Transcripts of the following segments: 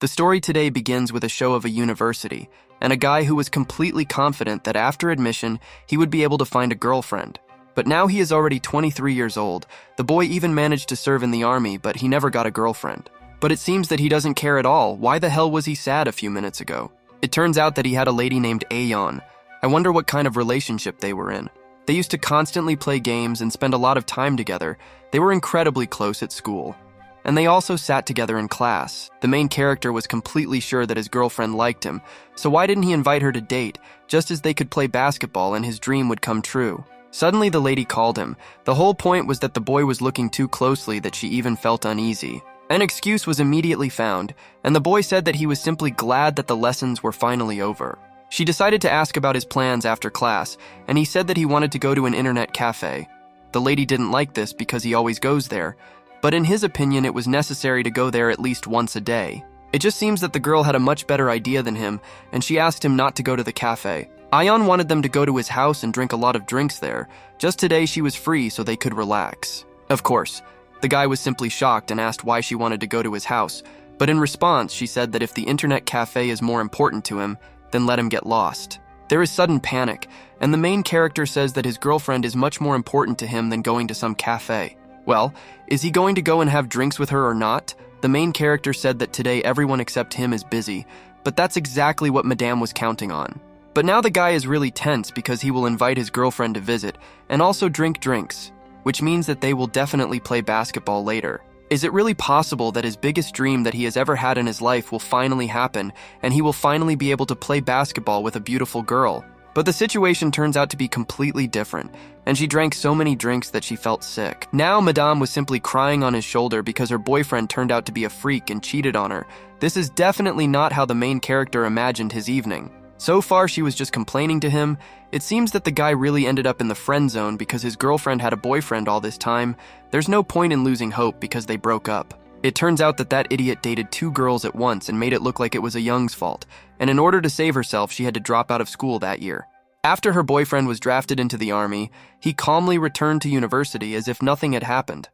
The story today begins with a show of a university, and a guy who was completely confident that after admission, he would be able to find a girlfriend. But now he is already 23 years old. The boy even managed to serve in the army, but he never got a girlfriend. But it seems that he doesn't care at all. Why the hell was he sad a few minutes ago? It turns out that he had a lady named Aeon. I wonder what kind of relationship they were in. They used to constantly play games and spend a lot of time together. They were incredibly close at school. And they also sat together in class. The main character was completely sure that his girlfriend liked him, so why didn't he invite her to date, just as they could play basketball and his dream would come true? Suddenly the lady called him. The whole point was that the boy was looking too closely that she even felt uneasy. An excuse was immediately found, and the boy said that he was simply glad that the lessons were finally over. She decided to ask about his plans after class, and he said that he wanted to go to an internet cafe. The lady didn't like this because he always goes there, but in his opinion it was necessary to go there at least once a day. It just seems that the girl had a much better idea than him, and she asked him not to go to the cafe. Aeon wanted them to go to his house and drink a lot of drinks there. Just today she was free so they could relax. Of course, the guy was simply shocked and asked why she wanted to go to his house, but in response she said that if the internet cafe is more important to him, then let him get lost. There is sudden panic, and the main character says that his girlfriend is much more important to him than going to some cafe. Well, is he going to go and have drinks with her or not? The main character said that today everyone except him is busy, but that's exactly what Madame was counting on. But now the guy is really tense because he will invite his girlfriend to visit and also drink drinks, which means that they will definitely play basketball later. Is it really possible that his biggest dream that he has ever had in his life will finally happen and he will finally be able to play basketball with a beautiful girl? But the situation turns out to be completely different, and she drank so many drinks that she felt sick. Now Madame was simply crying on his shoulder because her boyfriend turned out to be a freak and cheated on her. This is definitely not how the main character imagined his evening. So far she was just complaining to him. It seems that the guy really ended up in the friend zone because his girlfriend had a boyfriend all this time. There's no point in losing hope because they broke up. It turns out that that idiot dated 2 girls at once and made it look like it was a Young's fault, and in order to save herself, she had to drop out of school that year. After her boyfriend was drafted into the army, he calmly returned to university as if nothing had happened.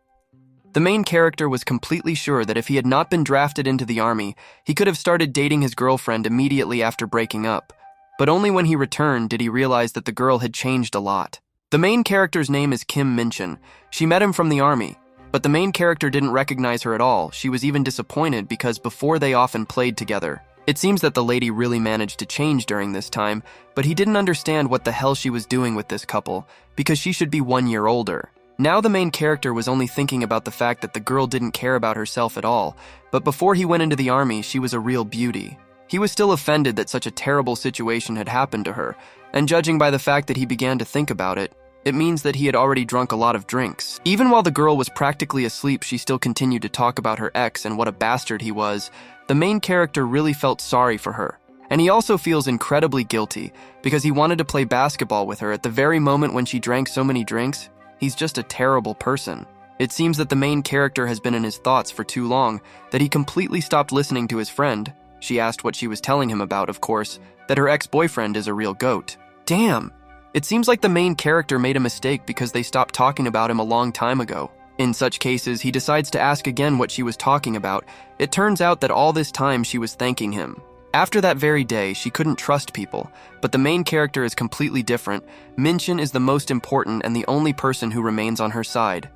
The main character was completely sure that if he had not been drafted into the army, he could have started dating his girlfriend immediately after breaking up. But only when he returned did he realize that the girl had changed a lot. The main character's name is Kim Minchin. She met him from the army. But the main character didn't recognize her at all. She was even disappointed because before they often played together. It seems that the lady really managed to change during this time, but he didn't understand what the hell she was doing with this couple, because she should be 1 year older. Now the main character was only thinking about the fact that the girl didn't care about herself at all, but before he went into the army, she was a real beauty. He was still offended that such a terrible situation had happened to her, and judging by the fact that he began to think about it, it means that he had already drunk a lot of drinks. Even while the girl was practically asleep, she still continued to talk about her ex and what a bastard he was. The main character really felt sorry for her. And he also feels incredibly guilty because he wanted to play basketball with her at the very moment when she drank so many drinks. He's just a terrible person. It seems that the main character has been in his thoughts for too long that he completely stopped listening to his friend. She asked what she was telling him about, of course, that her ex-boyfriend is a real goat. Damn! It seems like the main character made a mistake because they stopped talking about him a long time ago. In such cases, he decides to ask again what she was talking about. It turns out that all this time she was thanking him. After that very day, she couldn't trust people, but the main character is completely different. Minchin is the most important and the only person who remains on her side.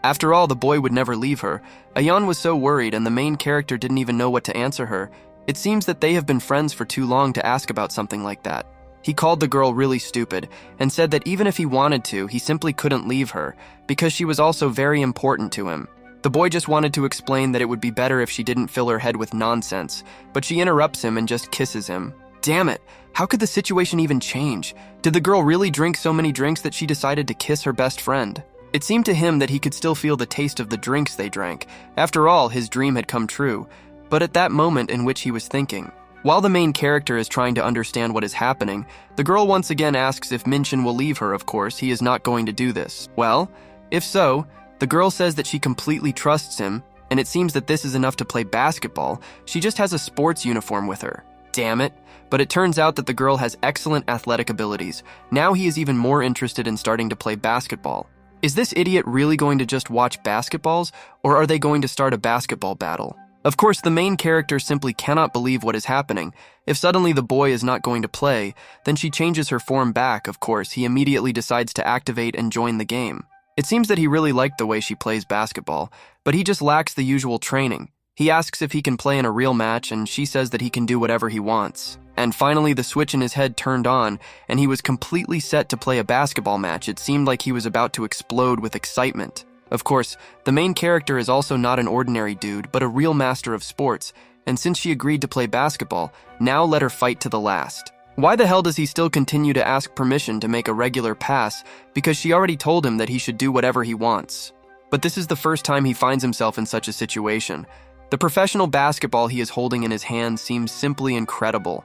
After all, the boy would never leave her. Aeon was so worried and the main character didn't even know what to answer her. It seems that they have been friends for too long to ask about something like that. He called the girl really stupid and said that even if he wanted to, he simply couldn't leave her because she was also very important to him. The boy just wanted to explain that it would be better if she didn't fill her head with nonsense, but she interrupts him and just kisses him. Damn it, how could the situation even change? Did the girl really drink so many drinks that she decided to kiss her best friend? It seemed to him that he could still feel the taste of the drinks they drank. After all, his dream had come true. But at that moment in which he was thinking, while the main character is trying to understand what is happening, the girl once again asks if Minchin will leave her. Of course, he is not going to do this. Well, if so, the girl says that she completely trusts him, and it seems that this is enough to play basketball. She just has a sports uniform with her. Damn it. But it turns out that the girl has excellent athletic abilities. Now he is even more interested in starting to play basketball. Is this idiot really going to just watch basketballs, or are they going to start a basketball battle? Of course, the main character simply cannot believe what is happening. If suddenly the boy is not going to play, then she changes her form back. Of course, he immediately decides to activate and join the game. It seems that he really liked the way she plays basketball, but he just lacks the usual training. He asks if he can play in a real match, and she says that he can do whatever he wants. And finally, the switch in his head turned on, and he was completely set to play a basketball match. It seemed like he was about to explode with excitement. Of course, the main character is also not an ordinary dude, but a real master of sports, and since she agreed to play basketball, now let her fight to the last. Why the hell does he still continue to ask permission to make a regular pass? Because she already told him that he should do whatever he wants. But this is the first time he finds himself in such a situation. The professional basketball he is holding in his hand seems simply incredible.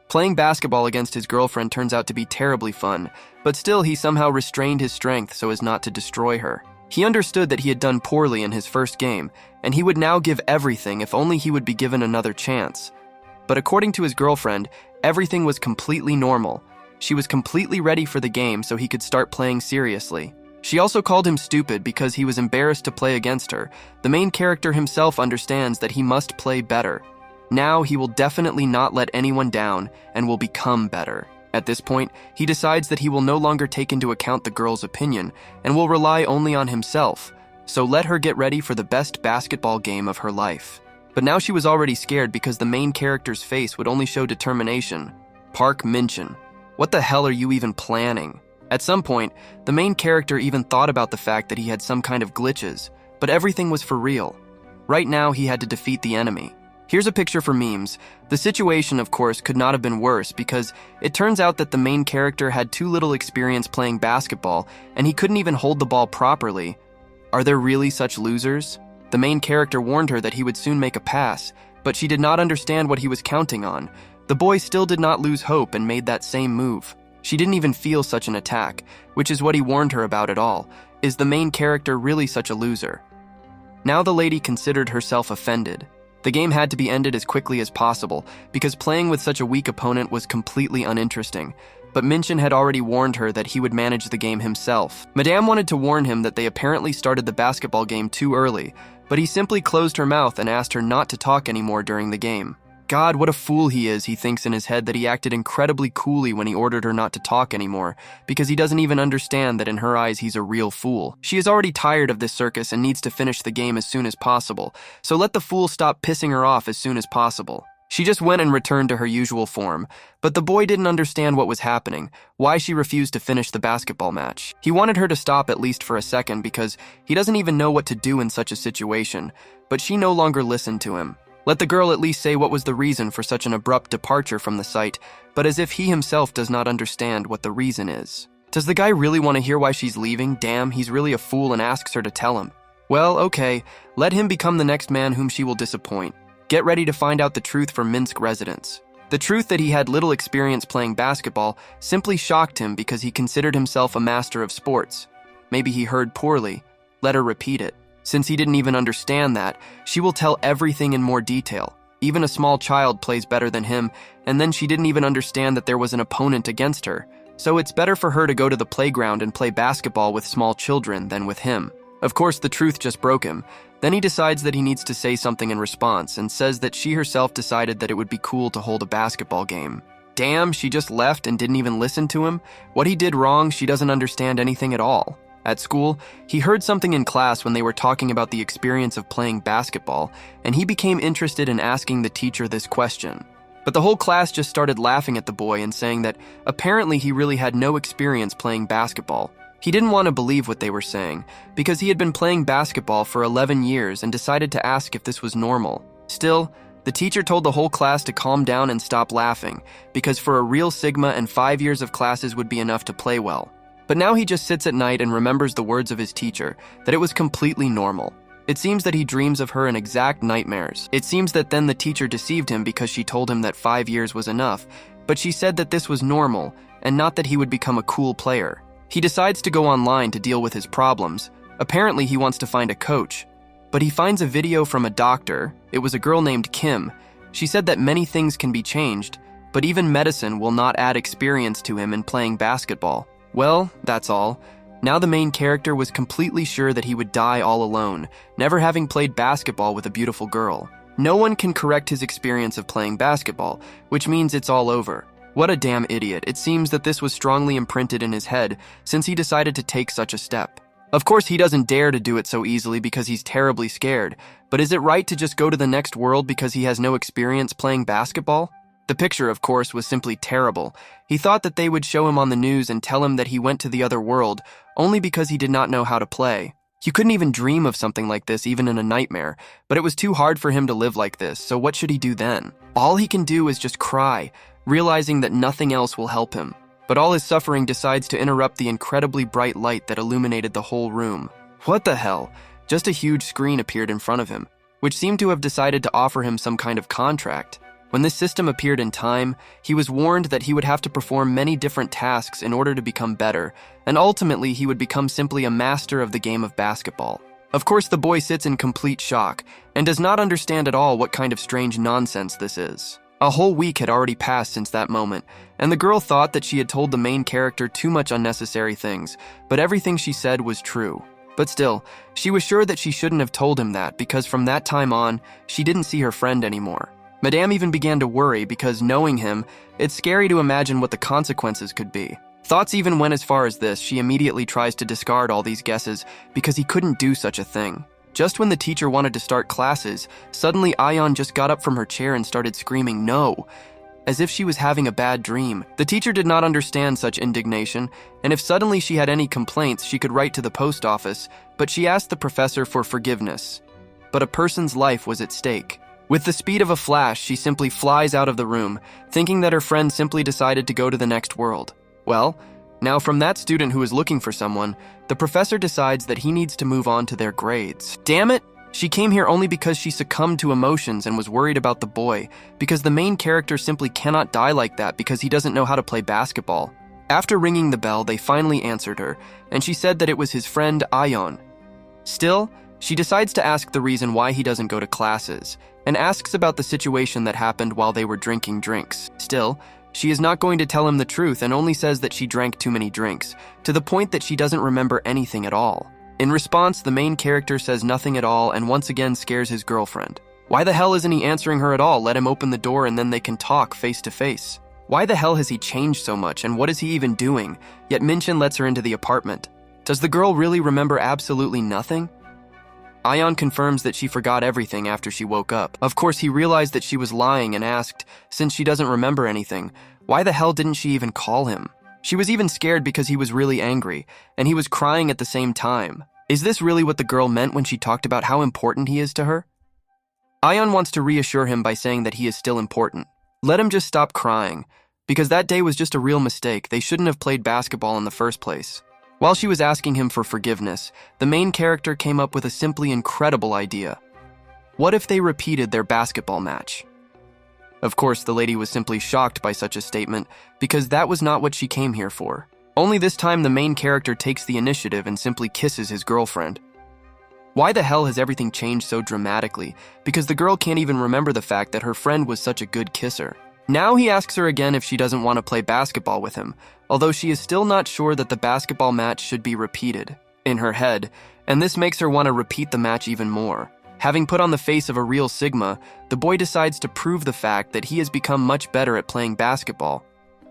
Playing basketball against his girlfriend turns out to be terribly fun, but still he somehow restrained his strength so as not to destroy her. He understood that he had done poorly in his first game, and he would now give everything if only he would be given another chance. But according to his girlfriend, everything was completely normal. She was completely ready for the game so he could start playing seriously. She also called him stupid because he was embarrassed to play against her. The main character himself understands that he must play better. Now he will definitely not let anyone down and will become better. At this point, he decides that he will no longer take into account the girl's opinion and will rely only on himself. So let her get ready for the best basketball game of her life. But now she was already scared because the main character's face would only show determination. Park Min-chin. What the hell are you even planning? At some point, the main character even thought about the fact that he had some kind of glitches, but everything was for real. Right now, he had to defeat the enemy. Here's a picture for memes. The situation, of course, could not have been worse because it turns out that the main character had too little experience playing basketball and he couldn't even hold the ball properly. Are there really such losers? The main character warned her that he would soon make a pass, but she did not understand what he was counting on. The boy still did not lose hope and made that same move. She didn't even feel such an attack, which is what he warned her about at all. Is the main character really such a loser? Now the lady considered herself offended. The game had to be ended as quickly as possible, because playing with such a weak opponent was completely uninteresting. But Min-chin had already warned her that he would manage the game himself. Madame wanted to warn him that they apparently started the basketball game too early, but he simply closed her mouth and asked her not to talk anymore during the game. God, what a fool he is, he thinks in his head that he acted incredibly coolly when he ordered her not to talk anymore, because he doesn't even understand that in her eyes he's a real fool. She is already tired of this circus and needs to finish the game as soon as possible, so let the fool stop pissing her off as soon as possible. She just went and returned to her usual form, but the boy didn't understand what was happening, why she refused to finish the basketball match. He wanted her to stop at least for a second because he doesn't even know what to do in such a situation, but she no longer listened to him. Let the girl at least say what was the reason for such an abrupt departure from the site, but as if he himself does not understand what the reason is. Does the guy really want to hear why she's leaving? Damn, he's really a fool and asks her to tell him. Well, okay, let him become the next man whom she will disappoint. Get ready to find out the truth from Minsk residents. The truth that he had little experience playing basketball simply shocked him because he considered himself a master of sports. Maybe he heard poorly. Let her repeat it. Since he didn't even understand that, she will tell everything in more detail. Even a small child plays better than him, and then she didn't even understand that there was an opponent against her. So it's better for her to go to the playground and play basketball with small children than with him. Of course, the truth just broke him. Then he decides that he needs to say something in response and says that she herself decided that it would be cool to hold a basketball game. Damn, she just left and didn't even listen to him? What he did wrong, she doesn't understand anything at all. At school, he heard something in class when they were talking about the experience of playing basketball, and he became interested in asking the teacher this question. But the whole class just started laughing at the boy and saying that apparently he really had no experience playing basketball. He didn't want to believe what they were saying, because he had been playing basketball for 11 years and decided to ask if this was normal. Still, the teacher told the whole class to calm down and stop laughing, because for a real Sigma and 5 years of classes would be enough to play well. But now he just sits at night and remembers the words of his teacher, that it was completely normal. It seems that he dreams of her in exact nightmares. It seems that then the teacher deceived him because she told him that 5 years was enough, but she said that this was normal, and not that he would become a cool player. He decides to go online to deal with his problems. Apparently he wants to find a coach, but he finds a video from a doctor. It was a girl named Kim. She said that many things can be changed, but even medicine will not add experience to him in playing basketball. Well, that's all. Now the main character was completely sure that he would die all alone, never having played basketball with a beautiful girl. No one can correct his experience of playing basketball, which means it's all over. What a damn idiot. It seems that this was strongly imprinted in his head since he decided to take such a step. Of course, he doesn't dare to do it so easily because he's terribly scared, but is it right to just go to the next world because he has no experience playing basketball? The picture, of course, was simply terrible. He thought that they would show him on the news and tell him that he went to the other world only because he did not know how to play. You couldn't even dream of something like this even in a nightmare, but it was too hard for him to live like this, so what should he do then? All he can do is just cry, realizing that nothing else will help him. But all his suffering decides to interrupt the incredibly bright light that illuminated the whole room. What the hell? Just a huge screen appeared in front of him, which seemed to have decided to offer him some kind of contract. When this system appeared in time, he was warned that he would have to perform many different tasks in order to become better, and ultimately he would become simply a master of the game of basketball. Of course, the boy sits in complete shock and does not understand at all what kind of strange nonsense this is. A whole week had already passed since that moment, and the girl thought that she had told the main character too much unnecessary things, but everything she said was true. But still, she was sure that she shouldn't have told him that because from that time on, she didn't see her friend anymore. Madame even began to worry because, knowing him, it's scary to imagine what the consequences could be. Thoughts even went as far as this. She immediately tries to discard all these guesses because he couldn't do such a thing. Just when the teacher wanted to start classes, suddenly Ayeon just got up from her chair and started screaming "no," as if she was having a bad dream. The teacher did not understand such indignation, and if suddenly she had any complaints, she could write to the post office, but she asked the professor for forgiveness. But a person's life was at stake. With the speed of a flash, she simply flies out of the room, thinking that her friend simply decided to go to the next world. Well, now from that student who is looking for someone, the professor decides that he needs to move on to their grades. Damn it! She came here only because she succumbed to emotions and was worried about the boy, because the main character simply cannot die like that because he doesn't know how to play basketball. After ringing the bell, they finally answered her, and she said that it was his friend Ayeon. Still, she decides to ask the reason why he doesn't go to classes, and asks about the situation that happened while they were drinking drinks. Still, she is not going to tell him the truth and only says that she drank too many drinks, to the point that she doesn't remember anything at all. In response, the main character says nothing at all and once again scares his girlfriend. Why the hell isn't he answering her at all? Let him open the door and then they can talk face to face. Why the hell has he changed so much and what is he even doing? Yet Minchin lets her into the apartment. Does the girl really remember absolutely nothing? Ayeon confirms that she forgot everything after she woke up. Of course, he realized that she was lying and asked, since she doesn't remember anything, why the hell didn't she even call him? She was even scared because he was really angry, and he was crying at the same time. Is this really what the girl meant when she talked about how important he is to her? Ayeon wants to reassure him by saying that he is still important. Let him just stop crying, because that day was just a real mistake. They shouldn't have played basketball in the first place. While she was asking him for forgiveness, the main character came up with a simply incredible idea. What if they repeated their basketball match? Of course, the lady was simply shocked by such a statement, because that was not what she came here for. Only this time the main character takes the initiative and simply kisses his girlfriend. Why the hell has everything changed so dramatically? Because the girl can't even remember the fact that her friend was such a good kisser. Now he asks her again if she doesn't want to play basketball with him, although she is still not sure that the basketball match should be repeated in her head, and this makes her want to repeat the match even more. Having put on the face of a real Sigma, the boy decides to prove the fact that he has become much better at playing basketball.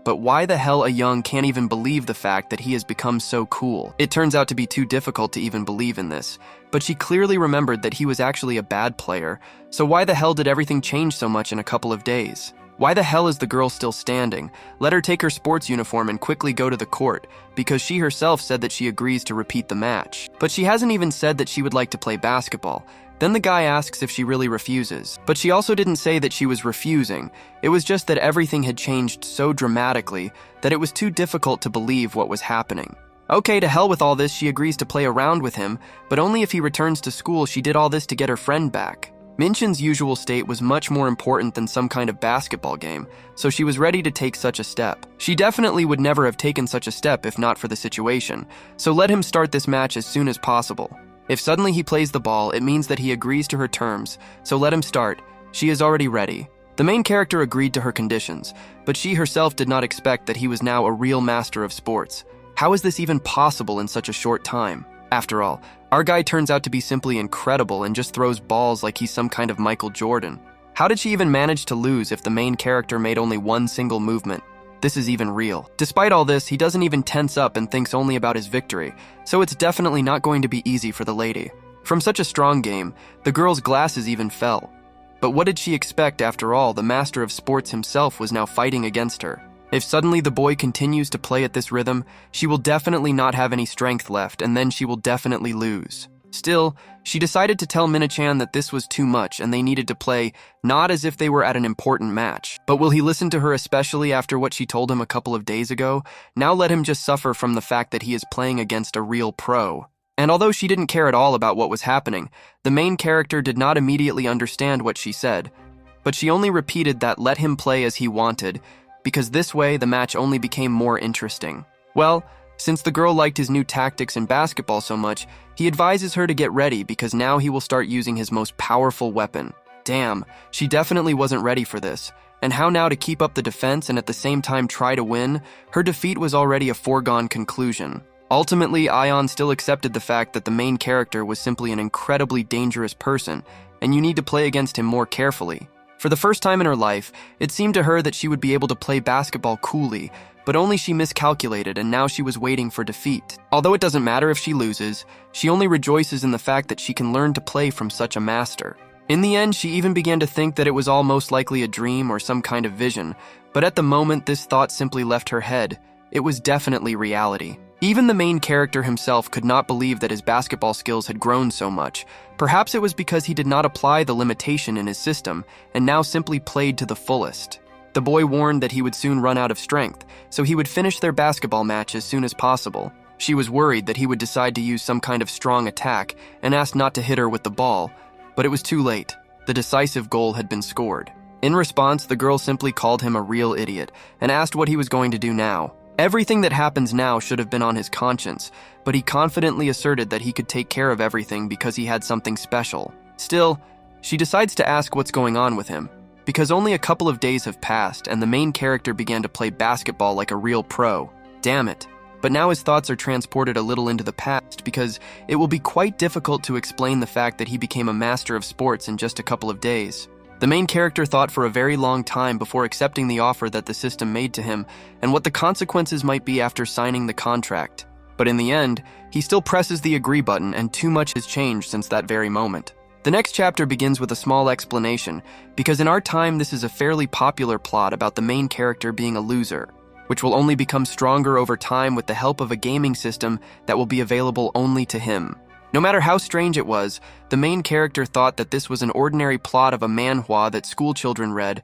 But why the hell a young can't even believe the fact that he has become so cool? It turns out to be too difficult to even believe in this, but she clearly remembered that he was actually a bad player, so why the hell did everything change so much in a couple of days? Why the hell is the girl still standing? Let her take her sports uniform and quickly go to the court, because she herself said that she agrees to repeat the match. But she hasn't even said that she would like to play basketball. Then the guy asks if she really refuses. But she also didn't say that she was refusing. It was just that everything had changed so dramatically that it was too difficult to believe what was happening. Okay, to hell with all this, she agrees to play around with him, but only if he returns to school. She did all this to get her friend back. Minchin's usual state was much more important than some kind of basketball game, so she was ready to take such a step. She definitely would never have taken such a step if not for the situation, so let him start this match as soon as possible. If suddenly he plays the ball, it means that he agrees to her terms, so let him start. She is already ready. The main character agreed to her conditions, but she herself did not expect that he was now a real master of sports. How is this even possible in such a short time? After all, our guy turns out to be simply incredible and just throws balls like he's some kind of Michael Jordan. How did she even manage to lose if the main character made only one single movement? This is even real. Despite all this, he doesn't even tense up and thinks only about his victory, so it's definitely not going to be easy for the lady. From such a strong game, the girl's glasses even fell. But what did she expect after all? The master of sports himself was now fighting against her. If suddenly the boy continues to play at this rhythm, she will definitely not have any strength left, and then she will definitely lose. Still, she decided to tell Mina-chan that this was too much and they needed to play not as if they were at an important match. But will he listen to her, especially after what she told him a couple of days ago? Now let him just suffer from the fact that he is playing against a real pro. And although she didn't care at all about what was happening, the main character did not immediately understand what she said. But she only repeated that let him play as he wanted, because this way the match only became more interesting. Well, since the girl liked his new tactics in basketball so much, he advises her to get ready because now he will start using his most powerful weapon. Damn, she definitely wasn't ready for this. And how now to keep up the defense and at the same time try to win? Her defeat was already a foregone conclusion. Ultimately, Aion still accepted the fact that the main character was simply an incredibly dangerous person, and you need to play against him more carefully. For the first time in her life, it seemed to her that she would be able to play basketball coolly, but only she miscalculated and now she was waiting for defeat. Although it doesn't matter if she loses, she only rejoices in the fact that she can learn to play from such a master. In the end, she even began to think that it was all most likely a dream or some kind of vision, but at the moment this thought simply left her head. It was definitely reality. Even the main character himself could not believe that his basketball skills had grown so much. Perhaps it was because he did not apply the limitation in his system and now simply played to the fullest. The boy warned that he would soon run out of strength, so he would finish their basketball match as soon as possible. She was worried that he would decide to use some kind of strong attack and asked not to hit her with the ball, but it was too late. The decisive goal had been scored. In response, the girl simply called him a real idiot and asked what he was going to do now. Everything that happens now should have been on his conscience, but he confidently asserted that he could take care of everything because he had something special. Still, she decides to ask what's going on with him, because only a couple of days have passed and the main character began to play basketball like a real pro. Damn it. But now his thoughts are transported a little into the past because it will be quite difficult to explain the fact that he became a master of sports in just a couple of days. The main character thought for a very long time before accepting the offer that the system made to him and what the consequences might be after signing the contract. But in the end, he still presses the agree button and too much has changed since that very moment. The next chapter begins with a small explanation, because in our time this is a fairly popular plot about the main character being a loser, which will only become stronger over time with the help of a gaming system that will be available only to him. No matter how strange it was, the main character thought that this was an ordinary plot of a manhwa that schoolchildren read.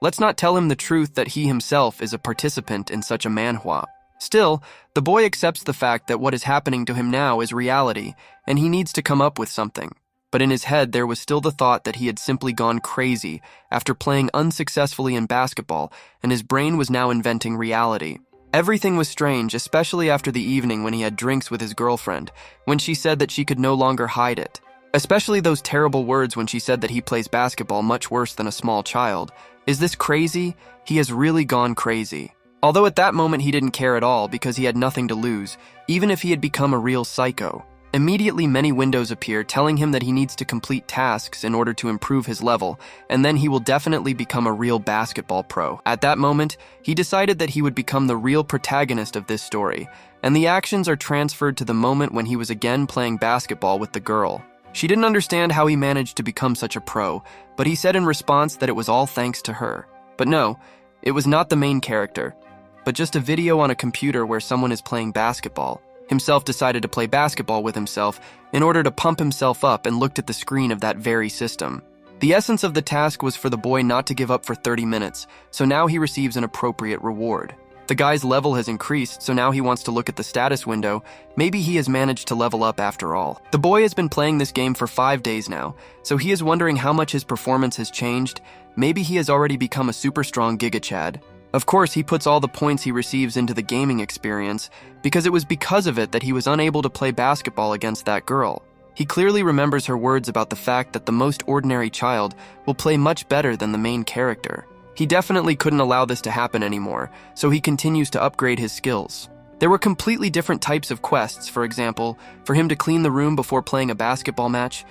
Let's not tell him the truth that he himself is a participant in such a manhwa. Still, the boy accepts the fact that what is happening to him now is reality, and he needs to come up with something. But in his head there was still the thought that he had simply gone crazy after playing unsuccessfully in basketball, and his brain was now inventing reality. Everything was strange, especially after the evening when he had drinks with his girlfriend, when she said that she could no longer hide it. Especially those terrible words when she said that he plays basketball much worse than a small child. Is this crazy? He has really gone crazy. Although at that moment he didn't care at all because he had nothing to lose, even if he had become a real psycho. Immediately many windows appear telling him that he needs to complete tasks in order to improve his level, and then he will definitely become a real basketball pro. At that moment, he decided that he would become the real protagonist of this story, and the actions are transferred to the moment when he was again playing basketball with the girl. She didn't understand how he managed to become such a pro, but he said in response that it was all thanks to her. But no, it was not the main character, but just a video on a computer where someone is playing basketball. Himself decided to play basketball with himself in order to pump himself up and looked at the screen of that very system. The essence of the task was for the boy not to give up for 30 minutes, so now he receives an appropriate reward. The guy's level has increased, so now he wants to look at the status window. Maybe he has managed to level up after all. The boy has been playing this game for 5 days now, so he is wondering how much his performance has changed. Maybe he has already become a super strong Giga Chad. Of course, he puts all the points he receives into the gaming experience, because it was because of it that he was unable to play basketball against that girl. He clearly remembers her words about the fact that the most ordinary child will play much better than the main character. He definitely couldn't allow this to happen anymore, so he continues to upgrade his skills. There were completely different types of quests, for example, for him to clean the room before playing a basketball match.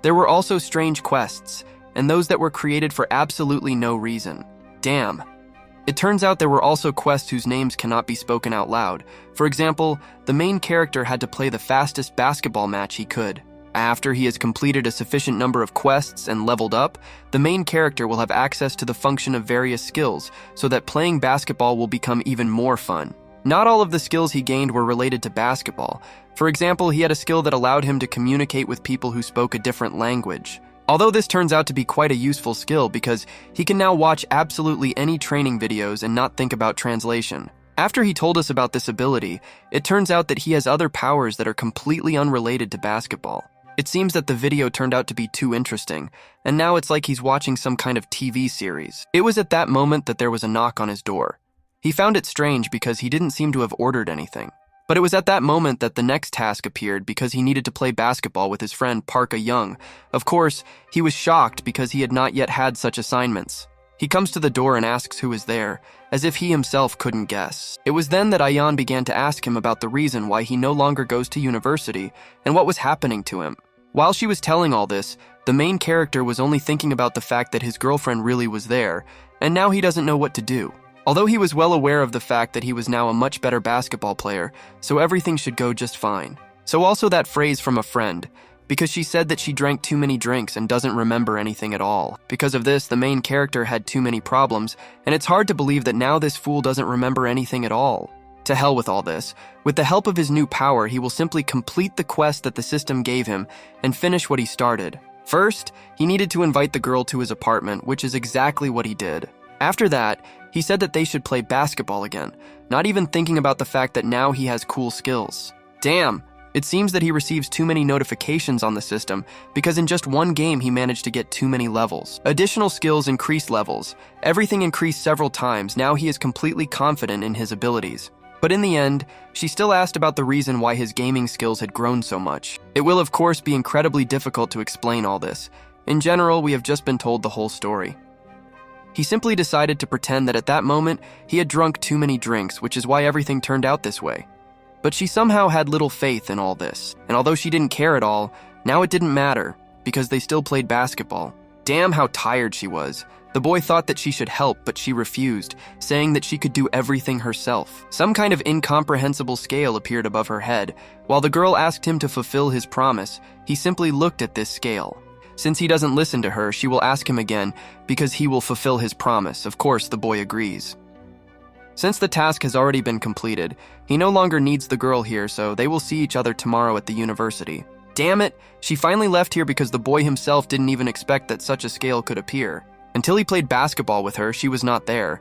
There were also strange quests, and those that were created for absolutely no reason. Damn. It turns out there were also quests whose names cannot be spoken out loud. For example, the main character had to play the fastest basketball match he could. After he has completed a sufficient number of quests and leveled up, the main character will have access to the function of various skills, so that playing basketball will become even more fun. Not all of the skills he gained were related to basketball. For example, he had a skill that allowed him to communicate with people who spoke a different language. Although this turns out to be quite a useful skill because he can now watch absolutely any training videos and not think about translation. After he told us about this ability, it turns out that he has other powers that are completely unrelated to basketball. It seems that the video turned out to be too interesting, and now it's like he's watching some kind of TV series. It was at that moment that there was a knock on his door. He found it strange because he didn't seem to have ordered anything. But it was at that moment that the next task appeared because he needed to play basketball with his friend Parka Young. Of course, he was shocked because he had not yet had such assignments. He comes to the door and asks who is there, as if he himself couldn't guess. It was then that Ayan began to ask him about the reason why he no longer goes to university and what was happening to him. While she was telling all this, the main character was only thinking about the fact that his girlfriend really was there, and now he doesn't know what to do. Although he was well aware of the fact that he was now a much better basketball player, so everything should go just fine. So also that phrase from a friend, because she said that she drank too many drinks and doesn't remember anything at all. Because of this, the main character had too many problems, and it's hard to believe that now this fool doesn't remember anything at all. To hell with all this. With the help of his new power, he will simply complete the quest that the system gave him and finish what he started. First, he needed to invite the girl to his apartment, which is exactly what he did. After that, he said that they should play basketball again, not even thinking about the fact that now he has cool skills. Damn, it seems that he receives too many notifications on the system because in just one game he managed to get too many levels. Additional skills increased levels. Everything increased several times. Now he is completely confident in his abilities. But in the end, she still asked about the reason why his gaming skills had grown so much. It will of course be incredibly difficult to explain all this. In general, we have just been told the whole story. He simply decided to pretend that at that moment, he had drunk too many drinks, which is why everything turned out this way. But she somehow had little faith in all this, and although she didn't care at all, now it didn't matter, because they still played basketball. Damn how tired she was. The boy thought that she should help, but she refused, saying that she could do everything herself. Some kind of incomprehensible scale appeared above her head. While the girl asked him to fulfill his promise, he simply looked at this scale. Since he doesn't listen to her, she will ask him again because he will fulfill his promise. Of course, the boy agrees. Since the task has already been completed, he no longer needs the girl here, so they will see each other tomorrow at the university. Damn it, she finally left here because the boy himself didn't even expect that such a scale could appear. Until he played basketball with her, she was not there.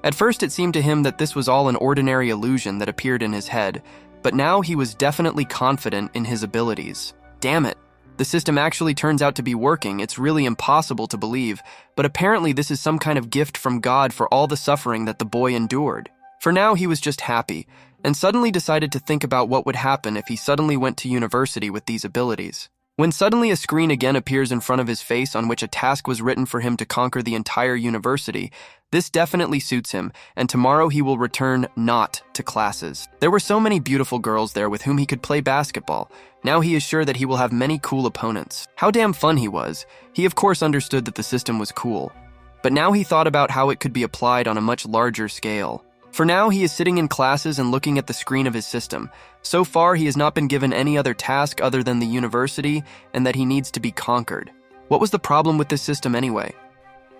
At first, it seemed to him that this was all an ordinary illusion that appeared in his head, but now he was definitely confident in his abilities. Damn it. The system actually turns out to be working. It's really impossible to believe, but apparently this is some kind of gift from God for all the suffering that the boy endured. For now, he was just happy, and suddenly decided to think about what would happen if he suddenly went to university with these abilities. When suddenly a screen again appears in front of his face on which a task was written for him to conquer the entire university, this definitely suits him, and tomorrow he will return not to classes. There were so many beautiful girls there with whom he could play basketball. Now he is sure that he will have many cool opponents. How damn fun he was. He of course understood that the system was cool. But now he thought about how it could be applied on a much larger scale. For now, he is sitting in classes and looking at the screen of his system. So far, he has not been given any other task other than the university and that he needs to be conquered. What was the problem with this system anyway?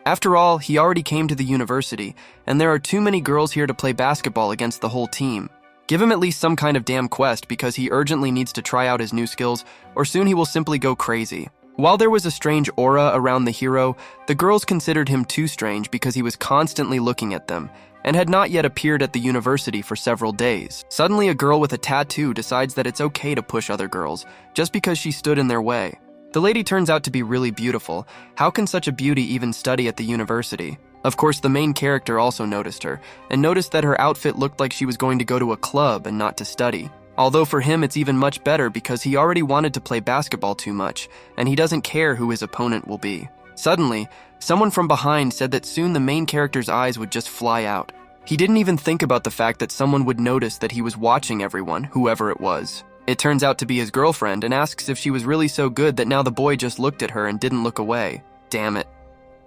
After all, he already came to the university, and there are too many girls here to play basketball against the whole team. Give him at least some kind of damn quest because he urgently needs to try out his new skills, or soon he will simply go crazy. While there was a strange aura around the hero, the girls considered him too strange because he was constantly looking at them, and had not yet appeared at the university for several days. Suddenly, a girl with a tattoo decides that it's okay to push other girls, just because she stood in their way. The lady turns out to be really beautiful. How can such a beauty even study at the university? Of course, the main character also noticed her, and noticed that her outfit looked like she was going to go to a club and not to study. Although for him it's even much better because he already wanted to play basketball too much, and he doesn't care who his opponent will be. Suddenly, someone from behind said that soon the main character's eyes would just fly out. He didn't even think about the fact that someone would notice that he was watching everyone, whoever it was. It turns out to be his girlfriend and asks if she was really so good that now the boy just looked at her and didn't look away. Damn it.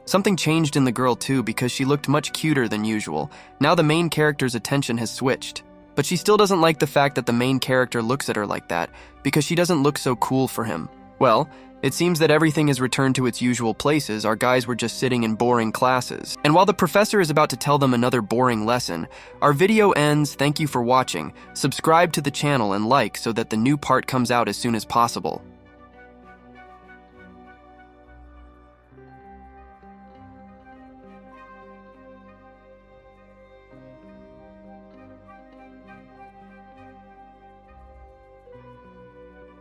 Something changed in the girl too because she looked much cuter than usual. Now the main character's attention has switched. But she still doesn't like the fact that the main character looks at her like that because she doesn't look so cool for him. Well, it seems that everything has returned to its usual places. Our guys were just sitting in boring classes. And while the professor is about to tell them another boring lesson, our video ends. Thank you for watching. Subscribe to the channel and like so that the new part comes out as soon as possible.